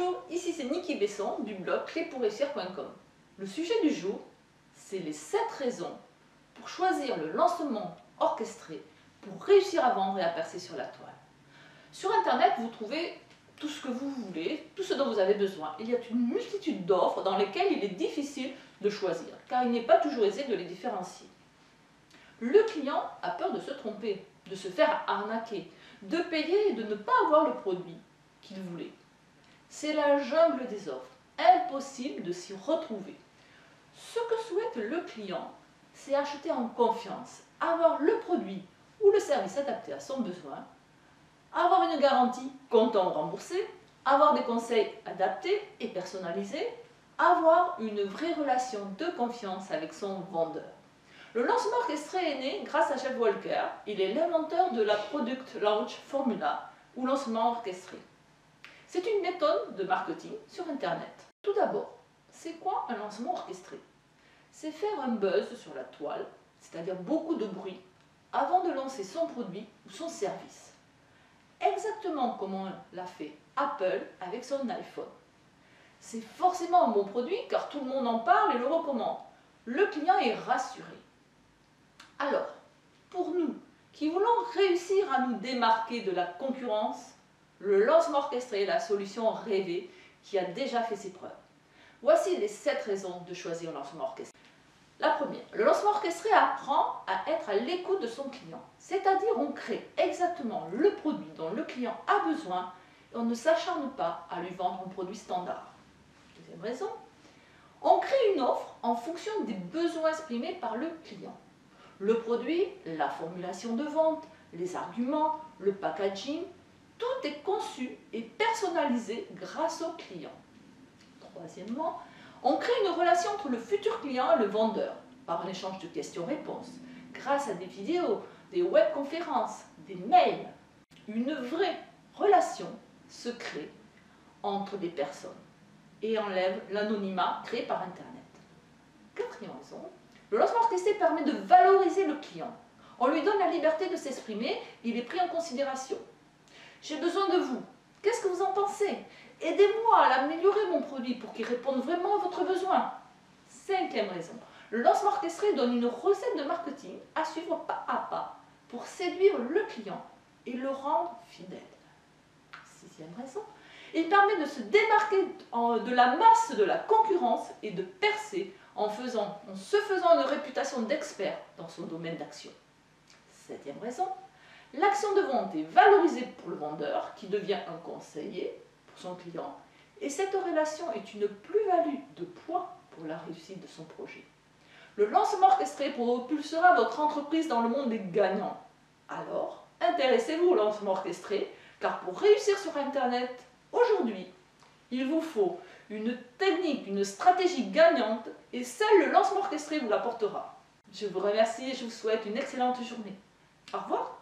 Bonjour, ici c'est Niki Besson du blog cléspourréussir.com. Le sujet du jour, c'est les 7 raisons pour choisir le lancement orchestré pour réussir à vendre et à percer sur la toile. Sur internet, vous trouvez tout ce que vous voulez, tout ce dont vous avez besoin. Il y a une multitude d'offres dans lesquelles il est difficile de choisir, car il n'est pas toujours aisé de les différencier. Le client a peur de se tromper, de se faire arnaquer, de payer et de ne pas avoir le produit qu'il voulait. C'est la jungle des offres, impossible de s'y retrouver. Ce que souhaite le client, c'est acheter en confiance, avoir le produit ou le service adapté à son besoin, avoir une garantie comptant remboursé, avoir des conseils adaptés et personnalisés, avoir une vraie relation de confiance avec son vendeur. Le lancement orchestré est né grâce à Jeff Walker. Il est l'inventeur de la Product Launch Formula ou lancement orchestré. C'est une méthode de marketing sur Internet. Tout d'abord, c'est quoi un lancement orchestré? C'est faire un buzz sur la toile, c'est-à-dire beaucoup de bruit, avant de lancer son produit ou son service. Exactement comme on l'a fait Apple avec son iPhone. C'est forcément un bon produit car tout le monde en parle et le recommande. Le client est rassuré. Alors, pour nous qui voulons réussir à nous démarquer de la concurrence, le lancement orchestré est la solution rêvée qui a déjà fait ses preuves. Voici les 7 raisons de choisir un lancement orchestré. La première, le lancement orchestré apprend à être à l'écoute de son client. C'est-à-dire on crée exactement le produit dont le client a besoin et on ne s'acharne pas à lui vendre un produit standard. Deuxième raison, on crée une offre en fonction des besoins exprimés par le client. Le produit, la formulation de vente, les arguments, le packaging, tout est conçu et personnalisé grâce au client. Troisièmement, on crée une relation entre le futur client et le vendeur par un échange de questions-réponses, grâce à des vidéos, des webconférences, des mails. Une vraie relation se crée entre des personnes et enlève l'anonymat créé par Internet. Quatrième raison, le lancement orchestré permet de valoriser le client. On lui donne la liberté de s'exprimer, il est pris en considération. J'ai besoin de vous. Qu'est-ce que vous en pensez? Aidez-moi à améliorer mon produit pour qu'il réponde vraiment à votre besoin. Cinquième raison, le lancement orchestré donne une recette de marketing à suivre pas à pas pour séduire le client et le rendre fidèle. Sixième raison, il permet de se démarquer de la masse de la concurrence et de percer en se faisant une réputation d'expert dans son domaine d'action. Septième raison, l'action de vente est valorisée pour le vendeur qui devient un conseiller pour son client et cette relation est une plus-value de poids pour la réussite de son projet. Le lancement orchestré propulsera votre entreprise dans le monde des gagnants. Alors, intéressez-vous au lancement orchestré car pour réussir sur Internet, aujourd'hui, il vous faut une technique, une stratégie gagnante et seul le lancement orchestré vous l'apportera. Je vous remercie et je vous souhaite une excellente journée. Au revoir.